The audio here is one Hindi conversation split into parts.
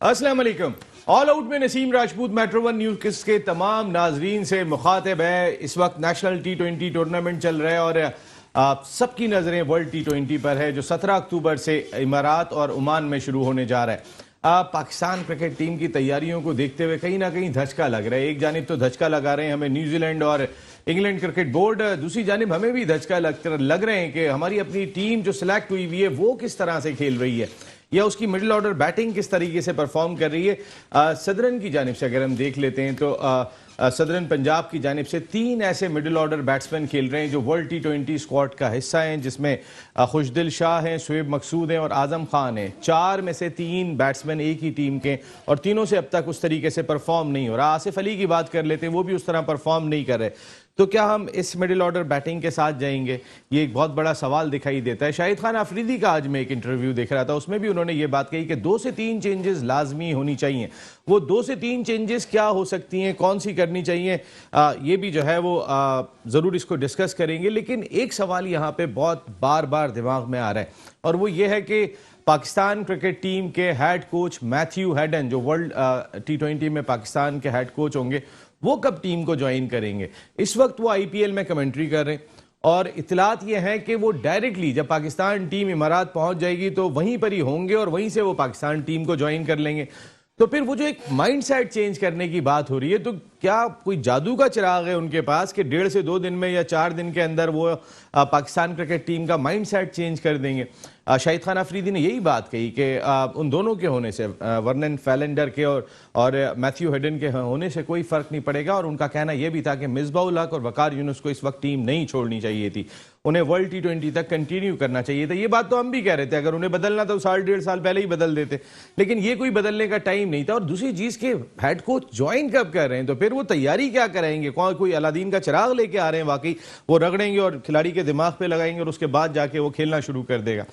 अस्सलाम वालेकुम। ऑल आउट में Naseem Rajput metro one news के तमाम नाजरीन से मुखातिब है। इस वक्त नेशनल T20 टूर्नामेंट चल रहा है और सबकी नज़रें वर्ल्ड T20 पर है जो 17 अक्टूबर से इमारात और ओमान में शुरू होने जा रहा है। पाकिस्तान क्रिकेट टीम की तैयारियों को देखते हुए कहीं ना कहीं धचका लग रहा है। एक जानिब तो धचका लगा रहे हैं हमें न्यूजीलैंड और इंग्लैंड क्रिकेट बोर्ड, दूसरी जानिब हमें भी धचका लग रहे हैं कि हमारी अपनी टीम जो सिलेक्ट हुई हुई है वो किस तरह से खेल रही है या उसकी मिडिल ऑर्डर बैटिंग किस तरीके से परफॉर्म कर रही है। सदरन की जानिब से अगर हम देख लेते हैं तो सदरन पंजाब की जानिब से 3 ऐसे मिडिल ऑर्डर बैट्समैन खेल रहे हैं जो वर्ल्ड T20 स्क्वाड का हिस्सा हैं, जिसमें खुशदिल शाह हैं, शुएब मकसूद हैं और आजम खान हैं। 4 में से 3 बैट्समैन एक ही टीम के और तीनों से अब तक उस तरीके से परफॉर्म नहीं हो रहा। आसिफ अली की बात कर लेते हैं, वो भी उस तरह परफॉर्म नहीं कर रहे। तो क्या हम इस मिडिल ऑर्डर बैटिंग के साथ जाएंगे? ये एक बहुत बड़ा सवाल दिखाई देता है। शाहिद खान आफरीदी का आज मैं एक इंटरव्यू देख रहा था, उसमें भी उन्होंने ये बात कही कि 2 से 3 चेंजेस लाजमी होनी चाहिए। वो 2 से 3 चेंजेस क्या हो सकती हैं, कौन सी करनी चाहिए, ये भी जो है वो ज़रूर इसको डिस्कस करेंगे। लेकिन एक सवाल यहाँ पे बहुत बार बार दिमाग में आ रहा है और वो ये है कि पाकिस्तान क्रिकेट टीम के हेड कोच मैथ्यू हेडन, जो वर्ल्ड T20 में पाकिस्तान के हेड कोच होंगे, वो कब टीम को ज्वाइन करेंगे। इस वक्त वो IPL में कमेंट्री कर रहे हैं और इतलात ये है कि वो डायरेक्टली जब पाकिस्तान टीम इमारात पहुंच जाएगी तो वहीं पर ही होंगे और वहीं से वो पाकिस्तान टीम को ज्वाइन कर लेंगे। तो फिर वो जो एक माइंडसेट चेंज करने की बात हो रही है, तो क्या कोई जादू का चिराग है उनके पास कि 1.5 से 2 दिन में या 4 दिन के अंदर वो पाकिस्तान क्रिकेट टीम का माइंडसेट चेंज कर देंगे? शाहिद खान अफरीदी ने यही बात कही कि उन दोनों के होने से, वर्नन फैलेंडर के और मैथ्यू हेडन के होने से कोई फर्क नहीं पड़ेगा। और उनका कहना यह भी था कि मिसबाह-उल हक और वकार यूनुस को इस वक्त टीम नहीं छोड़नी चाहिए थी, उन्हें वर्ल्ड T20 तक कंटिन्यू करना चाहिए था। ये बात तो हम भी कह रहे थे, अगर उन्हें बदलना था तो 1.5 साल पहले ही बदल देते, लेकिन ये कोई बदलने का टाइम नहीं था। और दूसरी चीज़ के हेड कोच ज्वाइन कब कर रहे हैं, तो फिर वो तैयारी क्या कराएंगे? कोई अलादीन का चिराग लेके आ रहे हैं? वाकई वो रगड़ेंगे और खिलाड़ी के दिमाग पे लगाएंगे और उसके बाद जाके वो खेलना शुरू कर देगा।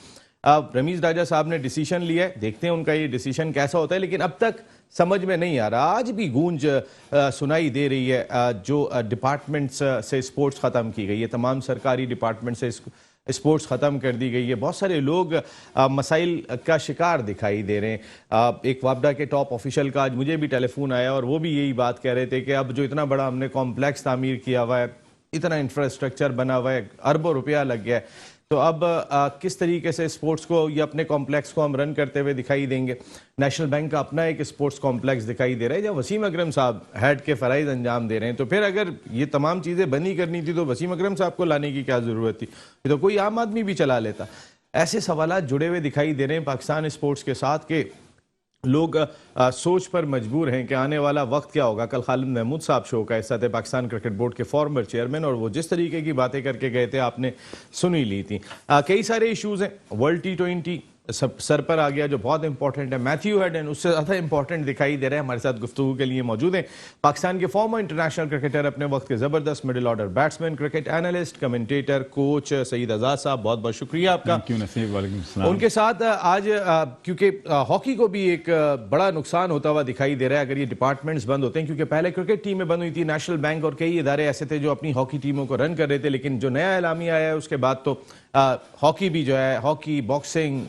अब रमीज राजा साहब ने डिसीजन लिया है, देखते हैं उनका ये डिसीजन कैसा होता है, लेकिन अब तक समझ में नहीं आ रहा। आज भी गूंज सुनाई दे रही है जो डिपार्टमेंट्स से स्पोर्ट्स ख़त्म की गई है, तमाम सरकारी डिपार्टमेंट से स्पोर्ट्स ख़त्म कर दी गई है। बहुत सारे लोग मसाइल का शिकार दिखाई दे रहे हैं। एक वापडा के टॉप ऑफिशियल का आज मुझे भी टेलीफोन आया और वो भी यही बात कह रहे थे कि अब जो इतना बड़ा हमने कॉम्प्लेक्स तामीर किया हुआ है, इतना इंफ्रास्ट्रक्चर बना हुआ है, अरबों रुपया लग गया है, तो अब किस तरीके से स्पोर्ट्स को या अपने कॉम्प्लेक्स को हम रन करते हुए दिखाई देंगे। नेशनल बैंक का अपना एक स्पोर्ट्स कॉम्प्लेक्स दिखाई दे रहा है जब वसीम अकरम साहब हेड के फ़राइज़ अंजाम दे रहे हैं। तो फिर अगर ये तमाम चीज़ें बनी करनी थी तो वसीम अकरम साहब को लाने की क्या ज़रूरत थी? ये तो कोई आम आदमी भी चला लेता। ऐसे सवाल जुड़े हुए दिखाई दे रहे हैं पाकिस्तान स्पोर्ट्स के साथ के लोग सोच पर मजबूर हैं कि आने वाला वक्त क्या होगा। कल खालिद महमूद साहब शो का हिस्सा थे, पाकिस्तान क्रिकेट बोर्ड के फॉर्मर चेयरमैन, और वो जिस तरीके की बातें करके गए थे आपने सुन ही ली थी। कई सारे इश्यूज हैं। वर्ल्ड T20 सर पर आ गया जो बहुत इंपॉर्टेंट है। मैथ्यू हेडन उससे ज़्यादा इंपॉर्टेंट दिखाई दे रहे हैं। हमारे साथ गुफ्तगू के लिए मौजूद हैं पाकिस्तान के फॉर्मर इंटरनेशनल क्रिकेटर, अपने वक्त के ज़बरदस्त middle order batsman, cricket analyst, commentator, coach Syed Azad साहब। बहुत बहुत शुक्रिया आपका। उनके साथ आज क्योंकि हॉकी को भी एक बड़ा नुकसान होता हुआ दिखाई दे रहा है अगर ये डिपार्टमेंट्स बंद होते हैं, क्योंकि पहले क्रिकेट टीमें बंद हुई थी, नेशनल बैंक और कई इदारे ऐसे थे जो अपनी हॉकी टीमों को रन कर रहे थे, लेकिन जो नया एलामिया आया है उसके बाद तो हॉकी भी जो है, हॉकी, बॉक्सिंग,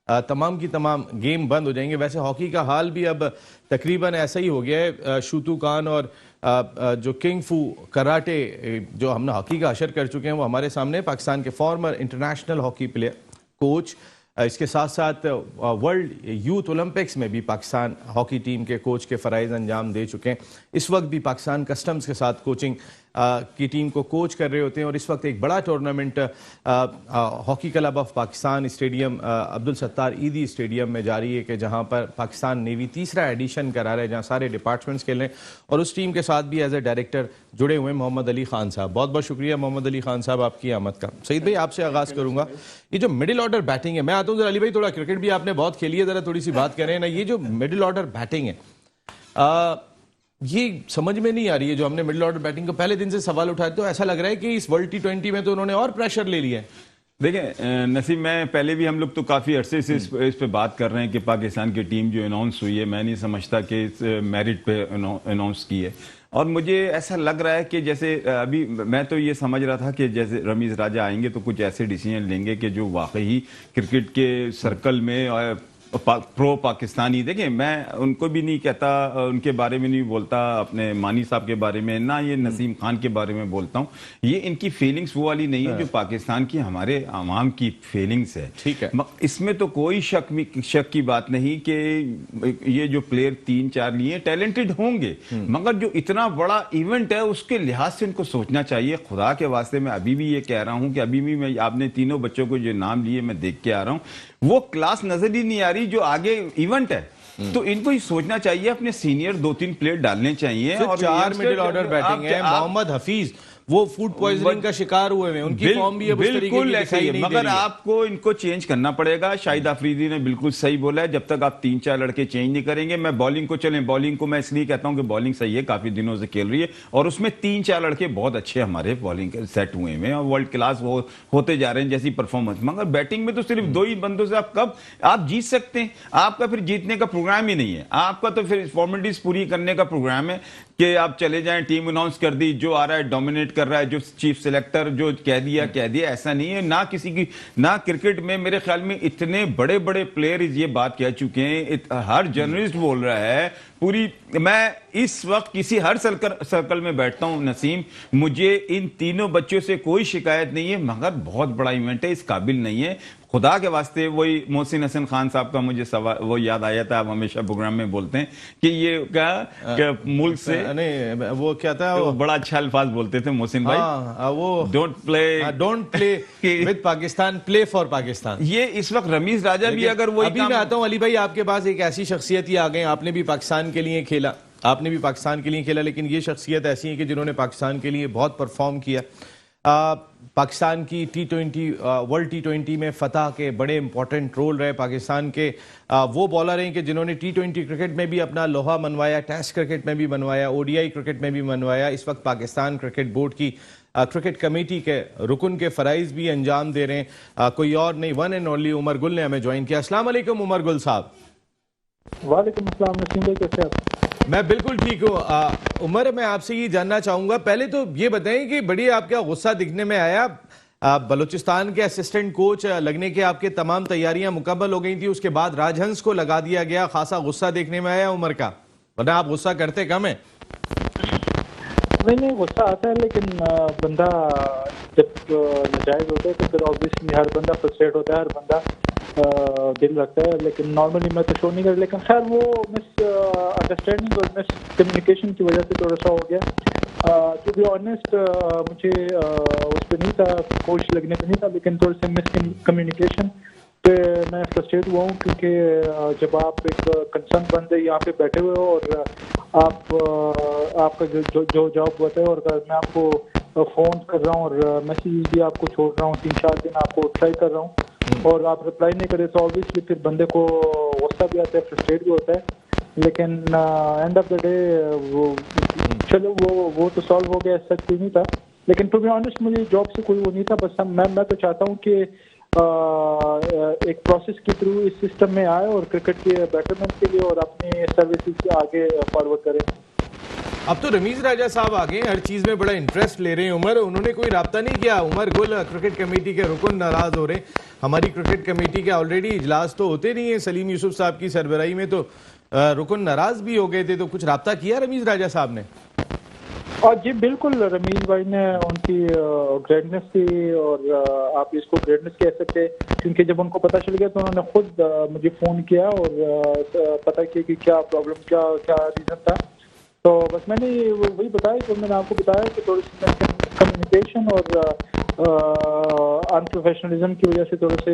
तमाम की तमाम गेम बंद हो जाएंगे। वैसे हॉकी का हाल भी अब तकरीबन ऐसा ही हो गया है। शूतू खान और जो किंग फू कराटे जो हमने हॉकी का हशर कर चुके हैं वो हमारे सामने। पाकिस्तान के farmer international hockey player, coach, इसके साथ साथ वर्ल्ड यूथ ओलंपिक्स में भी पाकिस्तान हॉकी टीम के कोच के फ़राइज़ अंजाम दे चुके हैं। इस वक्त भी पाकिस्तान कस्टम्स के साथ कोचिंग की टीम को कोच कर रहे होते हैं। और इस वक्त एक बड़ा tournament hockey club of Pakistan stadium, Abdul Sattar ईदी स्टेडियम में जारी है कि जहां पर पाकिस्तान नेवी तीसरा एडिशन करा रहा है, जहां सारे डिपार्टमेंट्स खेल रहे हैं। और उस टीम के साथ भी एज ए डायरेक्टर जुड़े हुए हैं मोहम्मद अली खान साहब। बहुत बहुत शुक्रिया मोहम्मद अली खान साहब आपकी आमद का। सईद भाई आपसे आगाज़ करूँगा, ये जो मिडिल ऑर्डर बैटिंग है, मैं आता हूँ जरा अली भाई, थोड़ा क्रिकेट भी आपने बहुत खेली है, ज़रा थोड़ी सी बात करें ना। ये जो मिडिल ऑर्डर बैटिंग है ये समझ में नहीं आ रही है। जो हमने मिडिल ऑर्डर बैटिंग को पहले दिन से सवाल उठाए, तो ऐसा लग रहा है कि इस वर्ल्ड T20 में तो उन्होंने और प्रेशर ले लिया है। देखें नसीब, मैं पहले भी, हम लोग तो काफ़ी अरसे से इस पे बात कर रहे हैं कि पाकिस्तान की टीम जो अनाउंस हुई है, मैं नहीं समझता कि इस मेरिट पे अनाउंस की है। और मुझे ऐसा लग रहा है कि जैसे अभी मैं तो ये समझ रहा था कि जैसे रमीज राजा आएंगे तो कुछ ऐसे डिसीजन लेंगे कि जो वाकई क्रिकेट के सर्कल में प्रो पाकिस्तानी, देखिए मैं उनको भी नहीं कहता, उनके बारे में नहीं बोलता, अपने मानी साहब के बारे में ना, ये नसीम खान के बारे में बोलता हूँ। ये इनकी फीलिंग्स वो वाली नहीं है जो पाकिस्तान की हमारे आवाम की फीलिंग्स है। ठीक है, इसमें तो कोई शक की बात नहीं कि ये जो प्लेयर 3-4 लिए टैलेंटेड होंगे, मगर जो इतना बड़ा इवेंट है उसके लिहाज से इनको सोचना चाहिए। खुदा के वास्ते मैं अभी भी ये कह रहा हूं कि अभी भी मैं, आपने तीनों बच्चों को जो नाम लिए मैं देख के आ रहा हूं, वो क्लास नजर ही नहीं आ रही जो आगे इवेंट है। तो इनको ही सोचना चाहिए, अपने सीनियर 2-3 प्लेयर डालने चाहिए। और 4 मिडिल ऑर्डर बैटिंग है। मोहम्मद हफीज वो फूड पॉइजनिंग का शिकार हुए हैं, उनकी फॉर्म भी अब उस तरीके की दिखाई नहीं दे रही है। मगर आपको इनको चेंज करना पड़ेगा। शाहिद अफरीदी ने बिल्कुल सही बोला है, जब तक आप 3-4 लड़के चेंज नहीं करेंगे। मैं बॉलिंग को चलें, बॉलिंग को मैं इसलिए कहता हूं कि बॉलिंग सही है, काफी दिनों से खेल रही है और उसमें 3-4 लड़के बहुत अच्छे हमारे बॉलिंग सेट हुए हैं और वर्ल्ड क्लास होते जा रहे हैं जैसी परफॉर्मेंस। मगर बैटिंग में तो सिर्फ 2 ही बंदों से आप कब आप जीत सकते हैं? आपका फिर जीतने का प्रोग्राम ही नहीं है, आपका तो फिर फॉर्मेलिटीज पूरी करने का प्रोग्राम है कि आप चले जाएं, टीम अनाउंस कर दी, जो आ रहा है डोमिनेट कर रहा है, जो चीफ सिलेक्टर जो कह दिया। ऐसा नहीं है, ना किसी की, ना क्रिकेट में मेरे ख्याल में इतने बड़े बड़े प्लेयर ये बात कह चुके हैं, हर जर्नलिस्ट बोल रहा है पूरी। मैं इस वक्त किसी हर सर्कल में बैठता हूं नसीम, मुझे इन तीनों बच्चों से कोई शिकायत नहीं है, मगर बहुत बड़ा इवेंट है, इस काबिल नहीं है। खुदा के वास्ते वही मोहसिन हसन खान साहब का मुझे सवाल वो याद आया था, आप हमेशा प्रोग्राम में बोलते हैं कि ये क्या मुल्क से नहीं, वो क्या था, वो बड़ा अच्छा अल्फाज बोलते थे मोहसिन भाई, वो don't play with Pakistan, play for Pakistan. ये इस वक्त रमीज राजा भी अगर वही अभी मैं आता हूं अली भाई, आपके पास एक ऐसी शख्सियत ही आ गए, आपने भी पाकिस्तान के लिए खेला, लेकिन ये शख्सियत ऐसी है कि जिन्होंने पाकिस्तान के लिए बहुत परफॉर्म किया। पाकिस्तान की वर्ल्ड T20 में फतह के बड़े इंपॉर्टेंट रोल रहे पाकिस्तान के। वो बॉलर हैं कि जिन्होंने T20 क्रिकेट में भी अपना लोहा मनवाया, टेस्ट क्रिकेट में भी बनवाया, ODI क्रिकेट में भी बनवाया। इस वक्त पाकिस्तान क्रिकेट बोर्ड की क्रिकेट कमेटी के रुकन के फराइज भी अंजाम दे रहे हैं, कोई और नहीं, one and only Umar Gul ने हमें ज्वाइन किया। अस्सलाम वालेकुम उमर गुल साहब। वालेकुम अस्सलाम नसीम भाई, कैसे आप? मैं बिल्कुल ठीक हूँ। उमर, मैं आपसे ये जानना चाहूंगा, पहले तो ये बताएं कि बड़ी आपका गुस्सा दिखने में आया, बलूचिस्तान के असिस्टेंट कोच लगने के आपके तमाम तैयारियां मुकम्मल हो गई थी, उसके बाद राजहंस को लगा दिया गया, खासा गुस्सा देखने में आया उमर का, वरना आप गुस्सा करते कम है। नहीं, गुस्सा आता है, लेकिन बंदा जब नजायज होता है तो फिर ऑब्वियसली हर बंदा फ्रस्ट्रेट होता है, हर बंदा दिल रखता है, लेकिन नॉर्मली मैं तो शो नहीं कर, लेकिन खैर वो मिस अंडरस्टैंडिंग और मिस कम्युनिकेशन की वजह से थोड़ा सा हो गया। टू बी ऑनेस्ट मुझे उस पर नहीं था, कोच लगने पर नहीं था, लेकिन थोड़ी सी मिस कम्युनिकेशन पे मैं फ्रस्ट्रेट हुआ हूँ, क्योंकि जब आप एक कंसर्न बंदे यहाँ पे बैठे हुए हो और आपका जो जॉब होता है, और मैं आपको फ़ोन कर रहा हूँ और मैसेज भी आपको छोड़ रहा हूँ, 3-4 दिन आपको ट्राई कर रहा हूँ और आप रिप्लाई नहीं करे, तो ऑब्वियसली फिर बंदे को गुस्सा भी आता है, फ्रस्ट्रेट भी होता है। लेकिन एंड ऑफ द डे वो चलो वो तो सॉल्व हो गया, सच कोई नहीं था। लेकिन टू बी ऑनेस्ट मुझे जॉब से कोई वो नहीं था, बस मैं तो चाहता हूँ कि एक प्रोसेस के थ्रू इस सिस्टम में आए और क्रिकेट के बेटरमेंट के लिए और अपनी सर्विसेज आगे फॉरवर्ड करें। अब तो रमीज राजा साहब आ गए, हर चीज में बड़ा इंटरेस्ट ले रहे हैं। उमर, उन्होंने कोई राब्ता नहीं किया? उमर गुल क्रिकेट कमेटी के रुकन नाराज हो रहे हैं। हमारी क्रिकेट कमेटी के ऑलरेडी इजलास तो होते नहीं है, सलीम यूसुफ साहब की सरबराही में तो रुकन नाराज भी हो गए थे, तो कुछ राब्ता किया रमीज राजा साहब ने? और जी बिल्कुल, रमीज भाई ने उनकी ग्रेटनेस थी, और आप इसको ग्रेटनेस कह सकते हैं, क्योंकि जब उनको पता चल गया तो उन्होंने खुद मुझे फ़ोन किया और पता किया कि क्या प्रॉब्लम, क्या रीज़न था। तो बस मैंने वही बताया, तो मैंने आपको बताया कि थोड़ी सी कम्युनिकेशन और अनप्रोफेशनलिज्म की वजह से थोड़े से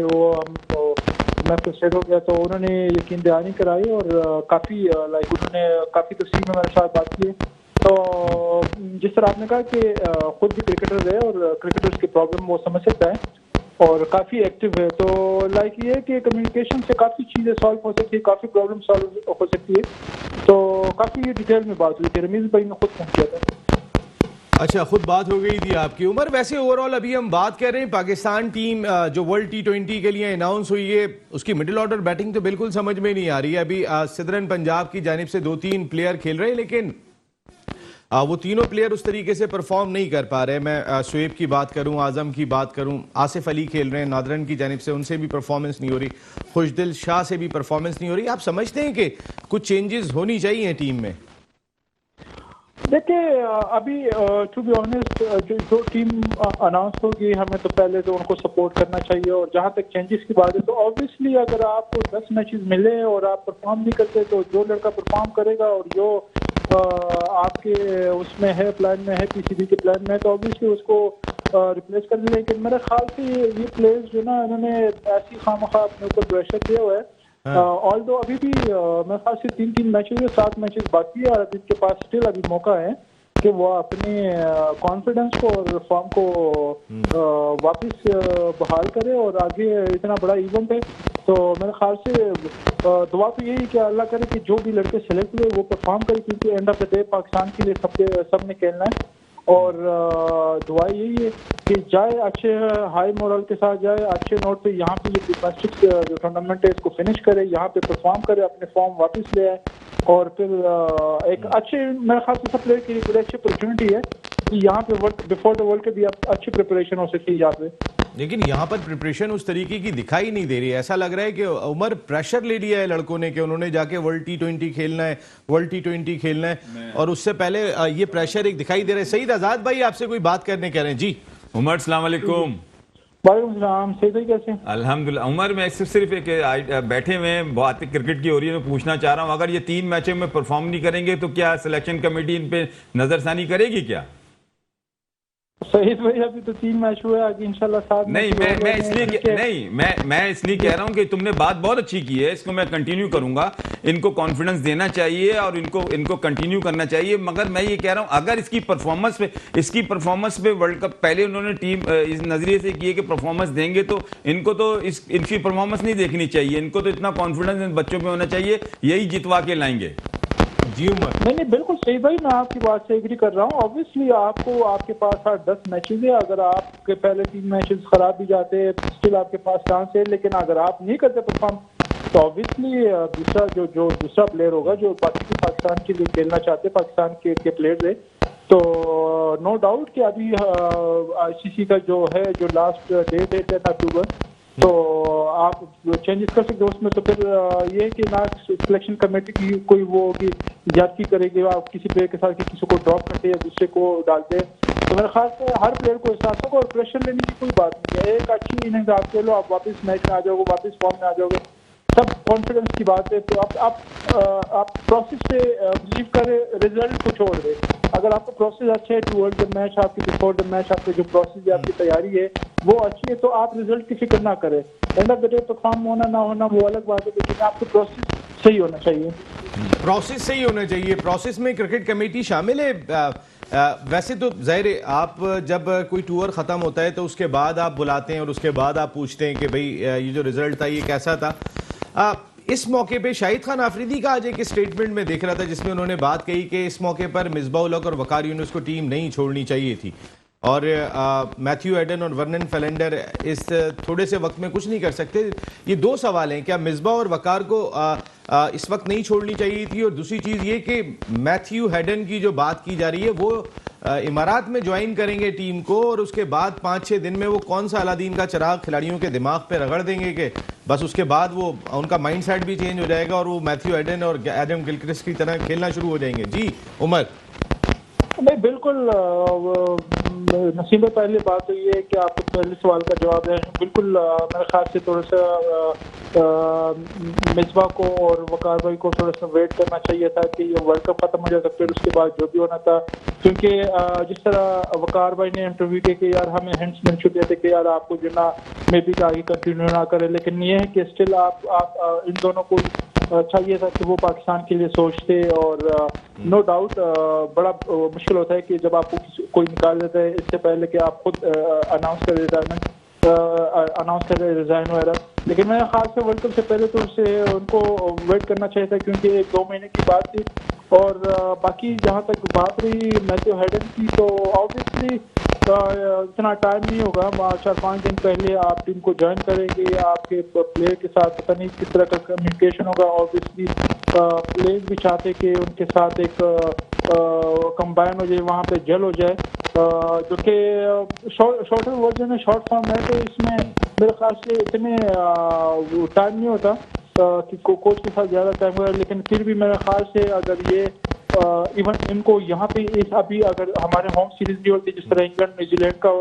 मैं फ्रस्ट्रेट हो गया। तो उन्होंने यकीन दहानी कराई और काफ़ी उन्होंने काफ़ी तफसील में मेरे साथ बात की। तो जिस तरह आपने कहा कि खुद भी क्रिकेटर रहे और क्रिकेटर्स की प्रॉब्लम वो समझ सकता है और काफ़ी एक्टिव है, तो ये है कि कम्युनिकेशन से काफ़ी चीज़ें सॉल्व हो सकती है, काफ़ी प्रॉब्लम सॉल्व हो सकती है। तो काफ़ी डिटेल में बात हुई थी, रमीज भाई ने खुद फोन किया था। अच्छा, खुद बात हो गई थी आपकी। उमर, वैसे ओवरऑल अभी हम बात कर रहे हैं पाकिस्तान टीम जो वर्ल्ड T20 के लिए अनाउंस हुई है, उसकी मिडिल ऑर्डर बैटिंग तो बिल्कुल समझ में नहीं आ रही है। अभी सिदरन पंजाब की जानिब से 2-3 प्लेयर खेल रहे हैं, लेकिन वो तीनों प्लेयर उस तरीके से परफॉर्म नहीं कर पा रहे। मैं शुएब की बात करूं, आजम की बात करूं, आसिफ अली खेल रहे हैं नादरन की जानिब से, उनसे भी परफॉर्मेंस नहीं हो रही, खुशदिल शाह से भी परफॉर्मेंस नहीं हो रही। आप समझते हैं कि कुछ चेंजेस होनी चाहिए टीम में? देखिए अभी टू बी ऑनेस्ट जो टीम अनाउंस होगी हमें तो पहले तो उनको सपोर्ट करना चाहिए, और जहां तक चेंजेस की बात है तो ऑब्वियसली अगर आपको 10 मैचेस मिले और आप परफॉर्म नहीं करते तो जो लड़का परफॉर्म करेगा और जो आपके उसमें है, प्लान में है, पीसीबी के प्लान में है, तो ऑब्वियसली उसको रिप्लेस कर दें। लेकिन मेरे ख्याल से ये प्लेयर्स जो ना इन्होंने ऐसी खामखा अपने ऊपर प्रेशर दिया हुआ है। ऑल दो अभी भी मेरे ख्याल से 3 मैचेस या 7 मैचेस बाकी है और अभी इनके पास स्टिल अभी मौका है कि वो अपने कॉन्फिडेंस को और फॉर्म को वापस बहाल करे और आगे इतना बड़ा इवेंट है तो मेरे ख्याल से दुआ तो यही कि अल्लाह करे कि जो भी लड़के सेलेक्ट हुए वो परफॉर्म करे, क्योंकि end of the day Pakistan के लिए सबने खेलना है। और दुआ यही है कि जाए अच्छे हाई मोरल के साथ जाए, अच्छे नोट पे यहाँ पे ये डोमेस्टिक जो टूर्नामेंट है इसको फिनिश करे, यहाँ पे परफॉर्म करे, अपने फॉर्म वापस ले आए और फिर एक अच्छे मेरे ख्याल से सब प्लेयर के लिए बड़ी अच्छी अपॉर्चुनिटी है कि यहाँ पे बिफोर द वर्ल्ड के भी अच्छी प्रिपरेशन हो सकती है यहाँ पे। लेकिन यहाँ पर प्रिपरेशन उस तरीके की दिखाई नहीं दे रही है। ऐसा लग रहा है कि उमर प्रेशर ले लिया है लड़कों ने कि उन्होंने जाके वर्ल्ड टी20 खेलना है, वर्ल्ड टी20 खेलना है, और उससे पहले ये प्रेशर एक दिखाई दे रहा है। सईद आजाद भाई आपसे कोई बात करने कह रहे हैं जी। उमर सलाम अलैकुम। वालेकुम सलाम। सही भाई कैसे? अल्हम्दुलिल्लाह। उमर मैं सिर्फ एक बैठे हुए हैं, बात क्रिकेट की हो रही है, मैं पूछना चाह रहा हूँ अगर ये 3 मैचों में परफॉर्म नहीं करेंगे तो क्या सिलेक्शन कमेटी इन पे नजरसानी करेगी क्या? सही भाई अभी तो 3 मैच हुए, आगे इंशाल्लाह 7 नहीं मैं इसलिए कह रहा हूं कि तुमने बात बहुत अच्छी की है, इसको मैं कंटिन्यू करूंगा। इनको कॉन्फिडेंस देना चाहिए और इनको कंटिन्यू करना चाहिए, मगर मैं ये कह रहा हूं अगर इसकी परफॉर्मेंस पे वर्ल्ड कप पहले उन्होंने टीम इस नजरिए से की है कि परफॉर्मेंस देंगे तो इनको तो इनकी परफॉर्मेंस नहीं देखनी चाहिए, इनको तो इतना कॉन्फिडेंस इन बच्चों में होना चाहिए, यही जितवा के लाएंगे। जी उमर। नहीं बिल्कुल सही भाई, मैं आपकी बात से एग्री कर रहा हूँ। ऑब्वियसली आपके पास 10 मैचेस है, अगर आपके पहले 3 मैचेस खराब भी जाते हैं स्टिल आपके पास चांस है, लेकिन अगर आप नहीं करते परफॉर्म तो ऑब्वियसली दूसरा प्लेयर होगा जो पाकिस्तान के लिए खेलना चाहते हैं, पाकिस्तान के प्लेयर्स है, तो नो डाउट कि अभी आईसीसी का जो लास्ट डेट है 10 अक्टूबर, तो आप चेंजेस कर सकते हो उसमें। तो फिर ये है कि ना सिलेक्शन कमेटी की कोई वो होगी ज्यादती करेगी, आप किसी प्लेयर के साथ किसी को ड्रॉप करते या दूसरे को डालते, तो मेरे ख्याल से हर प्लेयर को एहसास होगा और प्रेशर लेने की कोई बात नहीं है। एक अच्छी इनिंग्स आप खेलो, आप वापस मैच में आ जाओगे, वापस फॉर्म में आ जाओगे, सब कॉन्फिडेंस की बात है। तो आप प्रोसेस पे बिलीव करें, रिजल्ट को छोड़ दे। अगर आपका प्रोसेस अच्छा है टुवर्ड द मैच, आपकी बिफोर द मैच आपकी जो प्रोसेस है, आपकी तैयारी है वो अच्छी है, तो आप रिजल्ट की फिक्र ना करें। End of the day perform होना ना होना वो अलग बात है, लेकिन आपका प्रोसेस सही होना चाहिए। प्रोसेस सही होना चाहिए। प्रोसेस में क्रिकेट कमेटी शामिल है। वैसे तो जाहिर है आप जब कोई टूर खत्म होता है तो उसके बाद आप बुलाते हैं और उसके बाद आप पूछते हैं कि भाई ये जो रिजल्ट था ये कैसा था। इस मौके पे शाहिद खान आफरीदी का आज एक स्टेटमेंट में देख रहा था जिसमें उन्होंने बात कही कि इस मौके पर मिसबाह उल हक और वकार यूनुस को टीम नहीं छोड़नी चाहिए थी, और मैथ्यू एडन और वर्नन फेलेंडर इस थोड़े से वक्त में कुछ नहीं कर सकते। ये 2 सवाल हैं, क्या मिसबाह और वकार को इस वक्त नहीं छोड़नी चाहिए थी, और दूसरी चीज़ ये कि मैथ्यू हेडन की जो बात की जा रही है वो इमारात में ज्वाइन करेंगे टीम को और उसके बाद 5-6 दिन में वो कौन सा अलादीन का चिराग खिलाड़ियों के दिमाग पे रगड़ देंगे कि बस उसके बाद वो उनका माइंड सेट भी चेंज हो जाएगा और वो मैथ्यू एडन और एडम गिलक्रिस्ट की तरह खेलना शुरू हो जाएंगे। जी उमर। नहीं बिल्कुल नसीब, पहली बात तो ये है कि आपको पहले सवाल का जवाब है बिल्कुल। मेरे ख्याल से थोड़ा सा मिसबा को और वकार भाई को थोड़ा सा वेट करना चाहिए था कि ये वर्ल्ड कप खत्म हो जाता, फिर उसके बाद जो भी होना था, क्योंकि जिस तरह वकार भाई ने इंटरव्यू किया कि यार हमें हिंट्स मिल चुके थे कि यार आपको जो ना मे बी आगे कंटिन्यू ना करे, लेकिन ये है कि स्टिल आप इन दोनों को चाहिए था कि वो पाकिस्तान के लिए सोचते, और नो डाउट बड़ा मुश्किल होता है कि जब आपको कोई निकाल देता है इससे पहले कि आप खुद अनाउंस कर रिजाइन वगैरह, लेकिन मेरे ख्याल से वर्ल्ड कप से पहले तो उससे उनको वेट करना चाहिए था, क्योंकि 1-2 महीने की बात थी। और बाकी जहाँ तक बात रही मैथ्यू हेडन की, तो ऑब्वियसली इतना टाइम नहीं होगा, 4-5 दिन पहले आप टीम को ज्वाइन करेंगे, आपके प्लेयर के साथ पता नहीं किस तरह का कम्युनिकेशन होगा। ऑब्वियसली प्लेयर्स भी चाहते कि उनके साथ एक कंबाइन हो जाए, वहाँ पे जेल हो जाए, जो कि शॉर्टर वर्जन है, शॉर्ट फॉर्म है, तो इसमें मेरे ख्याल से इतने टाइम नहीं होता कि कोच के साथ ज़्यादा टाइम हुआ, लेकिन फिर भी मेरे ख्याल से अगर ये इवन इनको यहाँ पे इस अभी अगर हमारे होम सीरीज नहीं होती, जिस तरह इंग्लैंड न्यूजीलैंड का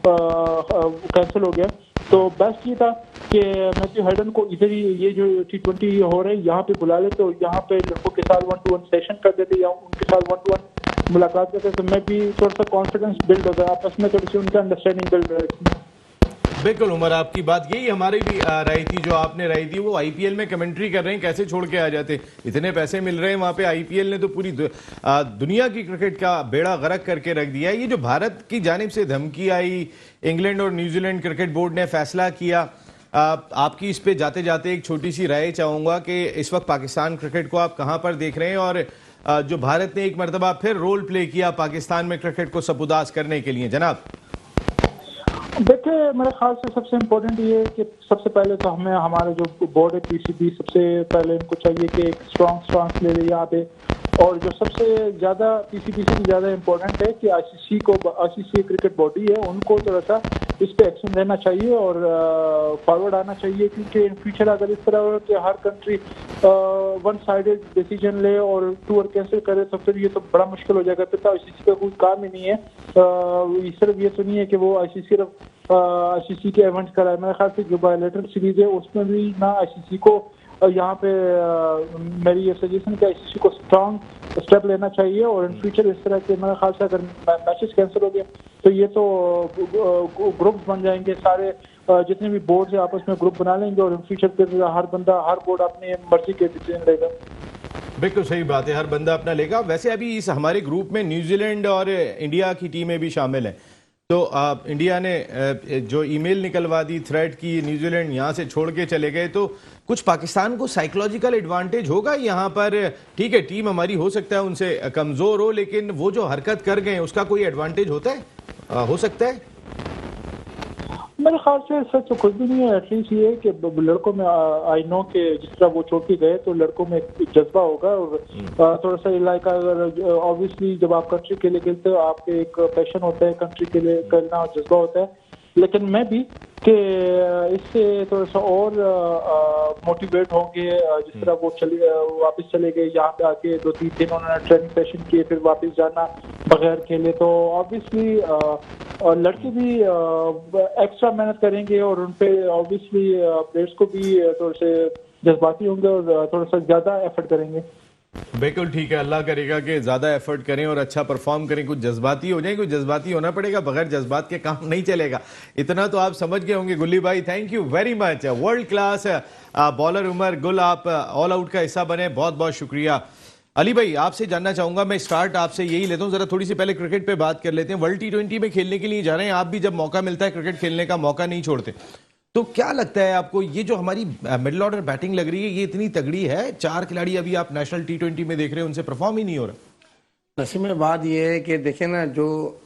कैंसिल हो गया, तो बेस्ट ये था कि मैथ्यू हेडन को इधर ही ये जो T20 हो रहे हैं यहाँ पे बुला ले, तो यहाँ पे लड़कों के साथ 1-to-1 सेशन कर देते या उनके साथ 1-to-1 मुलाकात करते, तो मैं भी थोड़ा सा कॉन्फिडेंस बिल्ड होता है आपस में, थोड़ी सी उनका अंडरस्टैंडिंग बिल्ड होता है। बिल्कुल उमर, आपकी बात यही हमारी भी राय थी, जो आपने राय दी वो आईपीएल में कमेंट्री कर रहे हैं, कैसे छोड़ के आ जाते, इतने पैसे मिल रहे हैं वहां पे, आईपीएल ने तो पूरी दुनिया की क्रिकेट का बेड़ा गर्क करके रख दिया है। ये जो भारत की जानिब से धमकी आई, इंग्लैंड और न्यूजीलैंड क्रिकेट बोर्ड ने फैसला किया, आपकी इस पे जाते जाते एक छोटी सी राय चाहूंगा कि इस वक्त पाकिस्तान क्रिकेट को आप कहां पर देख रहे हैं, और जो भारत ने एक मरतबा फिर रोल प्ले किया पाकिस्तान में क्रिकेट को सपुदास करने के लिए, जनाब? देखिए, मेरे ख्याल से सबसे इम्पोर्टेंट ये है कि सबसे पहले तो हमें हमारे जो बोर्ड है पीसीबी, सबसे पहले इनको चाहिए कि एक स्ट्रांग ले ले यहाँ पे, और जो सबसे ज़्यादा पीसीबी से भी ज़्यादा इम्पोर्टेंट है कि आईसीसी क्रिकेट बॉडी है, उनको थोड़ा सा इस पे एक्शन लेना चाहिए और फॉरवर्ड आना चाहिए, क्योंकि इन फ्यूचर अगर इस तरह हो कि हर कंट्री वन साइडेड डिसीजन ले और टूर कैंसिल करे, तो फिर ये तो बड़ा मुश्किल हो जाएगा। फिर तो आईसीसी का कोई काम ही नहीं है, सिर्फ ये तो नहीं है कि वो आईसीसी के इवेंट्स कराए। मेरे ख्याल से जो बायलैटरल सीरीज है उसमें भी ना आईसीसी को यहाँ पे मेरी ये सजेशन कि आईसीसी को स्ट्रांग स्टेप लेना चाहिए, और इन फ्यूचर इस तरह के मेरे ख्याल से अगर मैचेस कैंसिल हो गए तो ये तो ग्रुप्स बन जाएंगे, सारे जितने भी बोर्ड है आपस में ग्रुप बना लेंगे, और इन फ्यूचर फिर हर बोर्ड अपनी मर्जी के डिसीजन लेगा। बिल्कुल सही बात है, हर बंदा अपना लेगा। वैसे अभी इस हमारे ग्रुप में न्यूजीलैंड और इंडिया की टीमें भी शामिल हैं, तो इंडिया ने जो ईमेल निकलवा दी, थ्रेड की, न्यूजीलैंड यहाँ से छोड़ के चले गए, तो कुछ पाकिस्तान को साइकोलॉजिकल एडवांटेज होगा यहाँ पर? ठीक है, टीम हमारी हो सकता है उनसे कमजोर हो, लेकिन वो जो हरकत कर गए उसका कोई एडवांटेज होता है, हो सकता है? मेरे ख्याल से सच तो कुछ भी नहीं है। एटलीस्ट ये है कि लड़कों में आई नो कि जिस तरह वो छोड़ के गए तो लड़कों में एक जज्बा होगा, और थोड़ा सा इलाका, अगर ऑब्वियसली जब आप कंट्री के लिए खेलते हो आपके एक पैशन होता है कंट्री के लिए करना, और जज्बा होता है, लेकिन मैं भी कि इससे थोड़ा सा और मोटिवेट होंगे। जिस तरह वो वापस चले गए, यहाँ पे आके 2-3 दिन उन्होंने ट्रेनिंग सेशन किए, फिर वापस जाना बगैर खेले, तो ऑब्वियसली लड़के भी एक्स्ट्रा मेहनत करेंगे, और उन पे ऑब्वियसली प्लेयर्स को भी थोड़े से जज्बाती होंगे और थोड़ा सा ज्यादा एफर्ट करेंगे। बिल्कुल ठीक है, अल्लाह करेगा कि ज्यादा एफर्ट करें और अच्छा परफॉर्म करें, कुछ जज्बाती हो जाए, कुछ जज्बाती होना पड़ेगा, बगैर जज्बात के काम नहीं चलेगा, इतना तो आप समझ गए होंगे। गुल्ली भाई, thank you very much, world class bowler Umar Gul, आप ऑल आउट का हिस्सा बने, बहुत बहुत शुक्रिया। अली भाई, आपसे जानना चाहूंगा, मैं स्टार्ट आपसे यही लेता हूं, जरा थोड़ी सी पहले क्रिकेट पे बात कर लेते हैं। वर्ल्ड T20 में खेलने के लिए जा रहे हैं, आप भी जब मौका मिलता है क्रिकेट खेलने का, मौका नहीं छोड़ते, तो क्या लगता है आपको, ये जो हमारी मिडिल ऑर्डर बैटिंग लग रही है ये इतनी तगड़ी है? 4 खिलाड़ी अभी आप नेशनल T20 में देख रहे हैं, उनसे परफॉर्म ही नहीं हो रहा। नसीब में बात ये है कि देखें ना, जो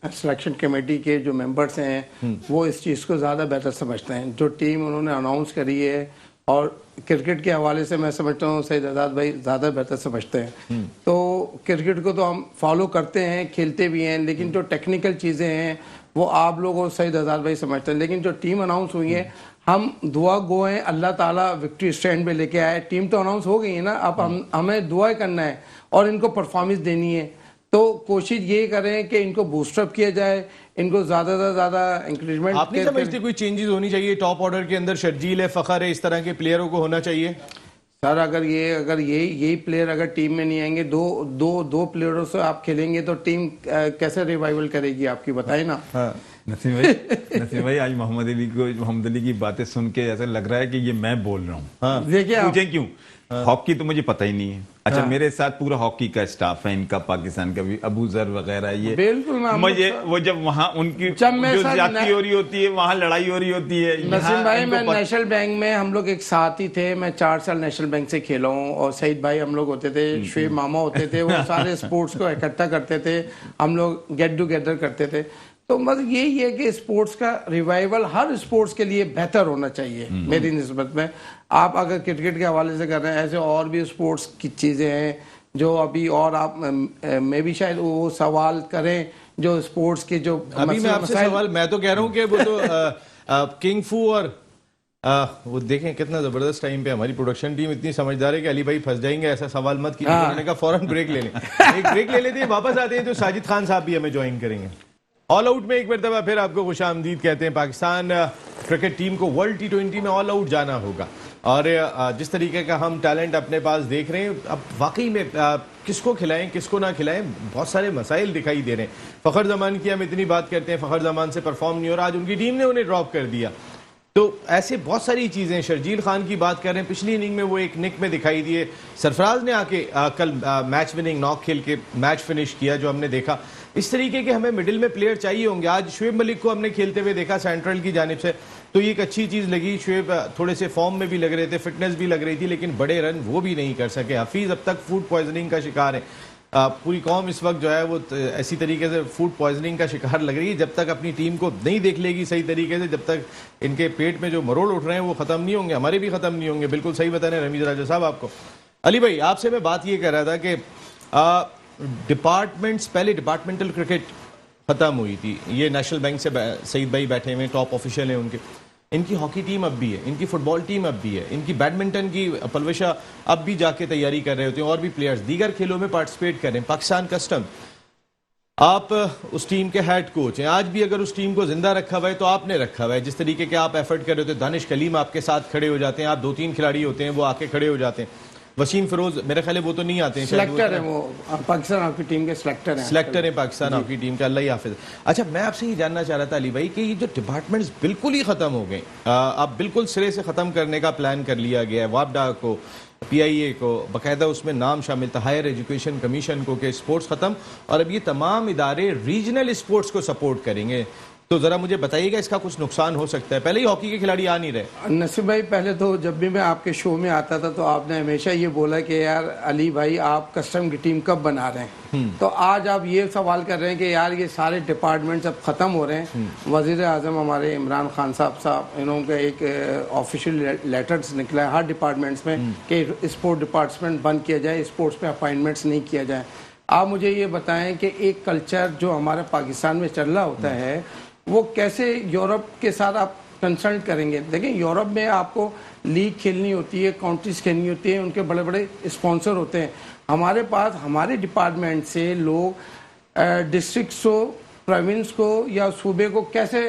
सिलेक्शन कमेटी के जो मेंबर्स हैं वो इस चीज़ को ज़्यादा बेहतर समझते हैं। जो टीम उन्होंने अनाउंस करी है, और क्रिकेट के हवाले से मैं समझता हूँ सईद आज़ाद भाई ज़्यादा बेहतर समझते हैं। तो क्रिकेट को तो हम फॉलो करते हैं, खेलते भी हैं, लेकिन जो टेक्निकल चीज़ें हैं वो आप लोग और सईद आज़ाद भाई समझते हैं। लेकिन जो टीम अनाउंस हुई है, हम दुआ गो हैं, अल्लाह ताला विक्ट्री स्टैंड पे लेके आए। टीम तो अनाउंस हो गई है ना, अब हमें दुआ करना है और इनको परफॉर्मेंस देनी है। तो कोशिश ये करें कि इनको बूस्टअप किया जाए, इनको ज्यादा से ज्यादा इंकरेजमेंट। आप नहीं समझते कोई चेंजेस होनी चाहिए टॉप ऑर्डर के अंदर? शर्जील है, फखर है, इस तरह के प्लेयरों को होना चाहिए सर। अगर यही प्लेयर अगर टीम में नहीं आएंगे, दो प्लेयरों से आप खेलेंगे तो टीम कैसे रिवाइवल करेगी आपकी, बताए ना। हाँ। नसीम भाई आज मोहम्मद अली की बातें सुन के ऐसा लग रहा है कि ये मैं बोल रहा हूँ। हाँ। देखिए पूछें क्यों? हॉकी तो मुझे पता ही नहीं है। अच्छा, मेरे साथ पूरा हॉकी का स्टाफ है इनका, पाकिस्तान का भी, अबू जर वगैरह, ये बिल्कुल मुझे वो जब वहाँ उनकी जो ज्यादती हो रही होती है, वहाँ लड़ाई हो रही होती है। नसीम भाई, मैं नेशनल बैंक में, हम लोग एक साथ ही थे, मैं 4 साल नेशनल बैंक से खेला हूँ, और सईद भाई हम लोग होते थे, शुएब मामा होते थे, वो सारे स्पोर्ट्स को इकट्ठा करते थे, हम लोग गेट टुगेदर करते थे। तो मतलब यही है कि स्पोर्ट्स का रिवाइवल हर स्पोर्ट्स के लिए बेहतर होना चाहिए मेरी निस्बत में। आप अगर क्रिकेट के हवाले से कर रहे हैं, ऐसे और भी स्पोर्ट्स की चीज़ें हैं जो अभी और आप मैं भी शायद वो सवाल करें जो स्पोर्ट्स के जो अभी मैं आपसे सवाल मैं तो कह रहा हूँ कि वो तो किंग फू और वो देखें कितना जबरदस्त टाइम पे हमारी प्रोडक्शन टीम इतनी समझदार है कि अली भाई फंस जाएंगे, ऐसा सवाल मत कीजिए। उन्होंने कहा फौरन ब्रेक ले लें। एक ब्रेक ले लेते हैं, वापस आते हैं तो साजिद खान साहब भी हमें ज्वाइन करेंगे। ऑल आउट में एक मरतबा फिर आपको खुशामदीद कहते हैं। पाकिस्तान क्रिकेट टीम को वर्ल्ड T20 में ऑल आउट जाना होगा और जिस तरीके का हम टैलेंट अपने पास देख रहे हैं, अब वाकई में किसको खिलाएं किसको ना खिलाएं, बहुत सारे मसाइल दिखाई दे रहे हैं। फ़खर जमान की हम इतनी बात करते हैं, फ़खर जमान से परफॉर्म नहीं हो रहा, आज उनकी टीम ने उन्हें ड्रॉप कर दिया। तो ऐसे बहुत सारी चीज़ें, शर्जील खान की बात कर रहे हैं, पिछली इनिंग में वो एक निक में दिखाई दिए। सरफराज ने आके कल मैच विनिंग नॉक खेल के मैच फिनिश किया जो हमने देखा। इस तरीके के हमें मिडिल में प्लेयर चाहिए होंगे। आज शुएब मलिक को हमने खेलते हुए देखा सेंट्रल की जानिब से, तो ये एक अच्छी चीज़ लगी। शुएब थोड़े से फॉर्म में भी लग रहे थे, फिटनेस भी लग रही थी, लेकिन बड़े रन वो भी नहीं कर सके। हफीज़ अब तक फूड पॉइजनिंग का शिकार है। पूरी कौम इस वक्त जो है वो ऐसी तरीके से फूड पॉइजनिंग का शिकार लग रही है। जब तक अपनी टीम को नहीं देख लेगी सही तरीके से, जब तक इनके पेट में जो मरोड़ उठ रहे हैं वो ख़त्म नहीं होंगे, हमारे भी ख़त्म नहीं होंगे। बिल्कुल सही बता रहे हैं रमीज राजा साहब आपको। अली भाई आपसे मैं बात ये कर रहा था कि डिपार्टमेंट्स, पहले डिपार्टमेंटल क्रिकेट ख़त्म हुई थी। ये नेशनल बैंक से सईद भाई बैठे हुए टॉप ऑफिशियल हैं उनके, इनकी हॉकी टीम अब भी है, इनकी फुटबॉल टीम अब भी है, इनकी बैडमिंटन की पलवशा अब भी जाके तैयारी कर रहे होते हैं, और भी प्लेयर्स दीगर खेलों में पार्टिसिपेट कर रहे हैं। पाकिस्तान कस्टम, आप उस टीम के हेड कोच हैं, आज भी अगर उस टीम को जिंदा रखा हुआ है तो आपने रखा हुआ है। जिस तरीके के आप एफर्ट कर रहे होते हैं, दानिश कलीम आपके साथ खड़े हो जाते हैं, आप 2-3 खिलाड़ी होते हैं वो आके खड़े हो जाते हैं। वसीम फिरोज मेरे ख्याल वो तो नहीं आते हैं, सिलेक्टर है वो, पाकिस्तान हॉकी टीम के सिलेक्टर हैं, सिलेक्टर है पाकिस्तान हॉकी टीम का, अल्लाह ही हाफिज। अच्छा, मैं आपसे ये जानना चाह रहा था अली भाई कि ये जो डिपार्टमेंट्स बिल्कुल ही खत्म हो गए, अब बिल्कुल सिरे से खत्म करने का प्लान कर लिया गया है। वापडा को, PIA को, बाकायदा उसमें नाम शामिल था हायर एजुकेशन कमीशन को, कि स्पोर्ट्स खत्म और अब ये तमाम इदारे रीजनल स्पोर्ट्स को सपोर्ट करेंगे। तो जरा मुझे बताइएगा इसका कुछ नुकसान हो सकता है? पहले ही हॉकी के खिलाड़ी आ नहीं रहे। नसीब भाई, पहले तो जब भी मैं आपके शो में आता था तो आपने हमेशा ये बोला कि यार अली भाई आप कस्टम की टीम कब बना रहे हैं, तो आज आप ये सवाल कर रहे हैं कि यार ये सारे डिपार्टमेंट्स अब खत्म हो रहे हैं। वजीर आजम हमारे इमरान खान साहब इन्होंने एक ऑफिशियल लेटर्स निकला है हर डिपार्टमेंट्स में कि स्पोर्ट डिपार्टमेंट बंद किया जाए, स्पोर्ट्स में अपॉइंटमेंट्स नहीं किया जाए। आप मुझे ये बताएं कि एक कल्चर जो हमारे पाकिस्तान में चल रहा होता है वो कैसे यूरोप के साथ आप कंसल्ट करेंगे? देखिए, यूरोप में आपको लीग खेलनी होती है, काउंट्रीज खेलनी होती है, उनके बड़े बड़े स्पॉन्सर होते हैं। हमारे पास हमारे डिपार्टमेंट से लोग डिस्ट्रिक्ट को, प्रोविंस को या सूबे को कैसे